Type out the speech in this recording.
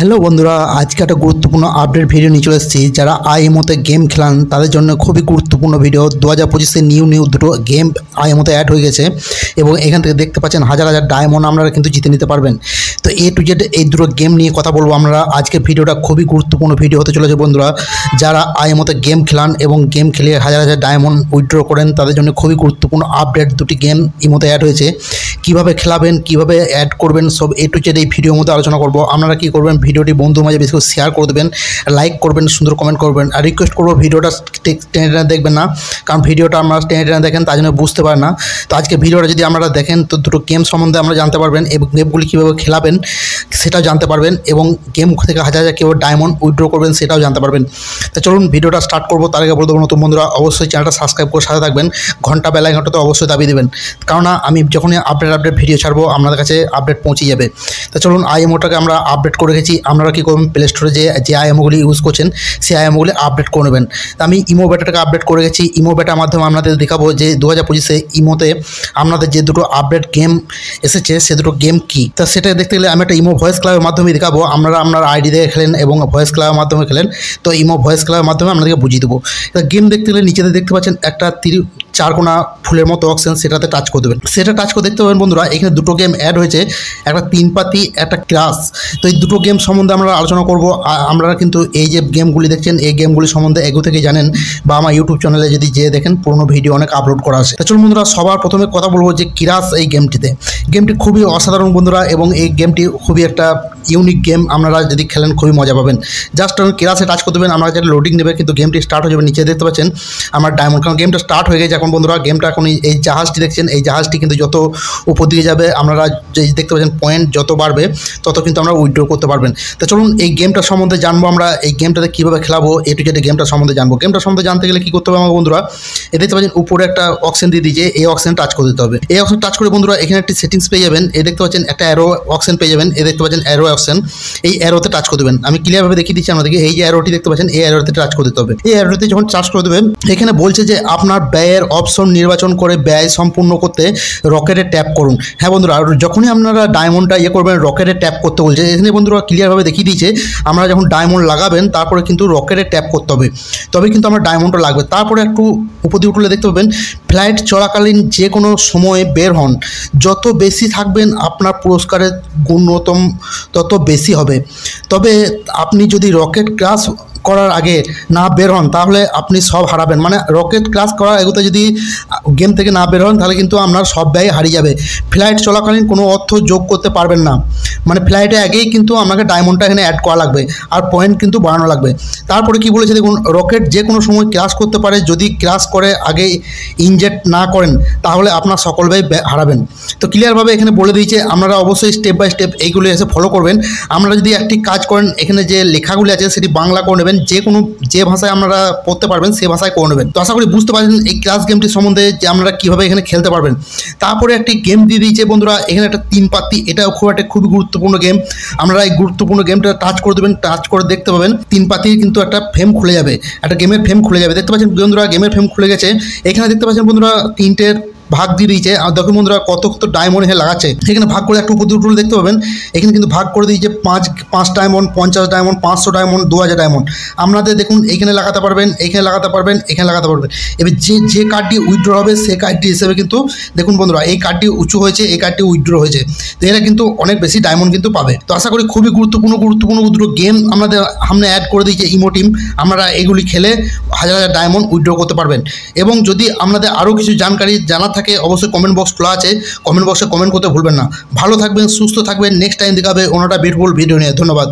Hello বন্ধুরা, আজকে একটা গুরুত্বপূর্ণ আপডেট ভিডিও নিয়ে চলে এসেছি। যারা আইএমওতে গেম খেলান তাদের জন্য খুবই গুরুত্বপূর্ণ ভিডিও। 2025-এ নিউ দুটো গেম আইএমওতে অ্যাড হয়ে গেছে এবং এখান থেকে দেখতে পাচ্ছেন হাজার হাজার ডায়মন্ড আপনারা কিন্তু জিতে নিতে পারবেন। তো এ টু জেড এই দুটো গেম নিয়ে কথা বলবো আমরা। আজকে ভিডিওটা খুবই গুরুত্বপূর্ণ ভিডিও হতে চলেছে বন্ধুরা। যারা আইএমওতে গেম খেলান এবং গেম খেলে হাজার হাজার ডায়মন্ড উইথড্র করেন তাদের জন্য খুবই গুরুত্বপূর্ণ আপডেট। দুটি গেম ইমোতে অ্যাড হয়েছে, কীভাবে খেলাবেন, কীভাবে অ্যাড করবেন, সব এ টু জেড এই ভিডিওর মধ্যে আলোচনা করবো। আপনারা কী করবেন, ভিডিওটি বন্ধুর মাঝে বেশি করে শেয়ার করে দেবেন, লাইক করবেন, সুন্দর কমেন্ট করবেন। আর রিকোয়েস্ট করবো ভিডিওটা টেনে টেনে দেখবেন না, কারণ ভিডিওটা আমরা টেনে টেনে দেখেন তার জন্য বুঝতে পারেন না। তো আজকে ভিডিওটা যদি আপনারা দেখেন তো দুটো গেম সম্বন্ধে আমরা জানতে পারবেন এবং গেমগুলি কীভাবে খেলাবেন সেটাও জানতে পারবেন এবং গেম থেকে হাজার হাজার কীভাবে ডায়মন্ড উইথড্র করবেন সেটাও জানতে পারবেন। তো চলুন ভিডিওটা স্টার্ট করবো। তার আগে বলে দেবো নতুন বন্ধুরা অবশ্যই চ্যানেলটা সাবস্ক্রাইব করে সাথে থাকবেন, ঘন্টা বেল আইকনটা তো অবশ্যই দাবিয়ে দেবেন, কারণ আমি যখনই আপডেট ভিডিও ছাড়বো আপনাদের কাছে আপডেট পৌঁছে যাবে। তো চলুন আইএমওটাকে আমরা আপডেট করে রেখেছি। আপনারা কী করবেন, প্লে স্টোরে যে আইএমওগুলি ইউজ করছেন সেই আইএমওগুলি আপডেট করে নেবেন। তো আমি ইমো বেটাটাকে আপডেট করে গেছি। ইমো বেটার মাধ্যমে আপনাদের দেখাবো যে 2025-এ ইমোতে আপনাদের যে দুটো আপডেট গেম এসেছে সে দুটো গেম কী। তা সেটা দেখতে গেলে আমি একটা ইমো ভয়েস ক্লাবের মাধ্যমে দেখাবো। আপনারা আপনার আইডি দিয়ে খেলেন এবং ভয়েস ক্লাবের মাধ্যমে খেলেন, তো ইমো ভয়েস ক্লাবের মাধ্যমে আপনাদেরকে বুঝিয়ে দেবো। তা গেম দেখতে গেলে নিচেতে দেখতে পাচ্ছেন একটা 4 কোনা ফুলের মতো অপশন, সেটাতে টাচ করে দেবেন। সেটা টাচ করে দেখতে পাবেন বন্ধুরা এখানে দুটো গেম অ্যাড হয়েছে, একটা 3 পাতি, একটা ক্রাশ। তো এই দুটো গেম সম্বন্ধে আমরা আলোচনা করব। আপনারা কিন্তু এই যে গেমগুলি দেখছেন এই গেমগুলি সম্বন্ধে এগো থেকে জানেন বা আমার ইউটিউব চ্যানেলে যদি দেখেন পুরোনো ভিডিও অনেক আপলোড করা আছে। তো চলুন বন্ধুরা সবার প্রথমে কথা বলবো যে ক্রাশ এই গেমটি খুবই অসাধারণ বন্ধুরা এবং এই গেমটি খুবই একটা ইউনিক গেম। আপনারা যদি খেলেন খুবই মজা পাবেন। জাস্ট ক্রাশে টাচ করে দেবেন, আপনারা যেটা লোডিং নেবে কিন্তু গেমটি স্টার্ট হয়ে যাবে। নিচে দেখতে পাচ্ছেন আমার ডায়মন্ড, কারণ গেমটা স্টার্ট হয়ে গেছে এখন বন্ধুরা। গেমটা এখন এই জাহাজটি দেখছেন, এই জাহাজটি কিন্তু যত উপর দিকে যাবে আপনারা যে দেখতে পাচ্ছেন পয়েন্ট যত বাড়বে তত কিন্তু আমরা উইথড্র করতে পারবেন। তো চলুন এই গেমটা সম্বন্ধে জানবো আমরা, এই গেমটাতে কীভাবে খেলাবো এ টু জেড গেমটা সম্বন্ধে জানবো। গেমটা সম্বন্ধে জানতে গেলে কী করতে হবে আমার বন্ধুরা, এ দেখতে পাচ্ছেন উপরে একটা অপশন দিয়ে দিয়েছে, এই অপশন টাচ করে দিতে হবে। এই অপশন টাচ করে বন্ধুরা এখানে একটি সেটিংস পেয়ে যাবেন। এ দেখতে পাচ্ছেন একটা অ্যারো অপশন পেয়ে যাবেন, এ দেখতে পাচ্ছেন অ্যারো অপশন, এই অ্যারোতে টাচ করে দেবেন। আমি ক্লিয়ারভাবে দেখিয়ে দিচ্ছি আপনাদেরকে। এই যে অ্যারোটি দেখতে পাচ্ছেন এই অ্যারোতে টাচ করে দিতে হবে। এই অ্যারোতে যখন টাচ করে দেবেন এখানে বলছে যে আপনার ব্যয়ের অপশন নির্বাচন করে ব্যয় সম্পূর্ণ করতে রকেটে ট্যাপ করুন। হ্যাঁ বন্ধুরা, আর যখনই আপনারা ডায়মন্ডটা করবেন রকেটে ট্যাপ করতে বলছে। এখানে বন্ধুরা ক্লিয়ারভাবে দেখিয়ে দিয়েছে আমরা যখন ডায়মন্ড লাগাবেন তারপরে কিন্তু রকেটে ট্যাপ করতে হবে, তবে কিন্তু আমার ডায়মন্ডটা লাগবে। তারপরে একটু উপর দিয়ে উঠলে দেখতে পাবেন ফ্লাইট চলাকালীন যে কোনো সময়ে বের হন, যত বেশি থাকবেন আপনার পুরস্কারের গুণতম তত বেশি হবে। তবে আপনি যদি রকেট ক্রাশ করার আগে না বের হন তাহলে আপনি সব হারাবেন। মানে রকেট ক্রাশ করার এগোতে যদি গেম থেকে না বের হন তাহলে কিন্তু আপনার সব ব্যয় হারিয়ে যাবে। ফ্লাইট চলাকালীন কোনো অর্থ যোগ করতে পারবেন না, মানে ফ্লাইটে আগেই কিন্তু আপনাকে ডায়মন্ডটা এখানে অ্যাড করা লাগবে আর পয়েন্ট কিন্তু বাড়ানো লাগবে। তারপরে কি বলেছে দেখুন, রকেট যে কোনো সময় ক্রাশ করতে পারে, যদি ক্রাশ করে আগে ইনজেক্ট না করেন তাহলে আপনার সকল ব্যয় হারাবেন। তো ক্লিয়ারভাবে এখানে বলে দিয়েছে, আপনারা অবশ্যই স্টেপ বাই স্টেপ এইগুলো এসে ফলো করবেন। আপনারা যদি একটি কাজ করেন এখানে যে লেখাগুলি আছে সেটি বাংলা করে নেবেন, যে ভাষায় আপনারা পড়তে পারবেন সে ভাষায় করে নেবেন। তো আশা করি বুঝতে পারছেন এই ক্রাশ গেমটি সম্বন্ধে যে আপনারা কীভাবে এখানে খেলতে পারবেন। তারপরে একটি গেম দিয়ে দিয়েছে বন্ধুরা এখানে একটা 3 পাতি, এটাও খুবই গুরুত্বপূর্ণ গেম। আপনারা এই গুরুত্বপূর্ণ গেমটা টাচ করে দেবেন, টাচ করে দেখতে পাবেন 3 পাতির কিন্তু একটা ফ্রেম খুলে যাবে, একটা গেমের ফ্রেম খুলে যাবে। দেখতে পাচ্ছেন বন্ধুরা গেমের ফ্রেম খুলে গেছে। এখানে দেখতে পাচ্ছেন বন্ধুরা 3টের ভাগ দিয়ে দিয়েছে। আর দেখুন বন্ধুরা কত ডায়মন্ড এখানে লাগাচ্ছে, এখানে ভাগ করে একটু উপর দেখতে পাবেন এখানে কিন্তু ভাগ করে দিয়েছে 5 ডায়মন্ড, 50 ডায়মন্ড, 500 ডায়মন্ড, 2000 ডায়মন্ড। আপনাদের দেখুন এইখানে লাগাতে পারবেন, এখানে লাগাতে পারবেন, এখানে লাগাতে পারবেন। এবার যে কার্ডটি উইথড্র হবে সেই কার্ডটি হিসেবে কিন্তু দেখুন বন্ধুরা এই কার্ডটি উঁচু হয়েছে, এই কার্ডটি উইথড্র হয়েছে, তো এরা কিন্তু অনেক বেশি ডায়মন্ড কিন্তু পাবে। তো আশা করি খুবই গুরুত্বপূর্ণ দুটো গেম আমাদের সামনে অ্যাড করে দিয়েছে ইমো টিম। আপনারা এগুলি খেলে হাজার হাজার ডায়মন্ড উইথড্র করতে পারবেন। এবং যদি আপনাদের আরও কিছু জানকারি জানার থাকে অবশ্যই কমেন্ট বক্স খোলা আছে, কমেন্ট বক্সে কমেন্ট করতে ভুলবেন না। ভালো থাকবেন, সুস্থ থাকবেন। নেক্সট টাইম দেখাবে অন্যটা বিউটিফুল ভিডিও নিয়ে। ধন্যবাদ।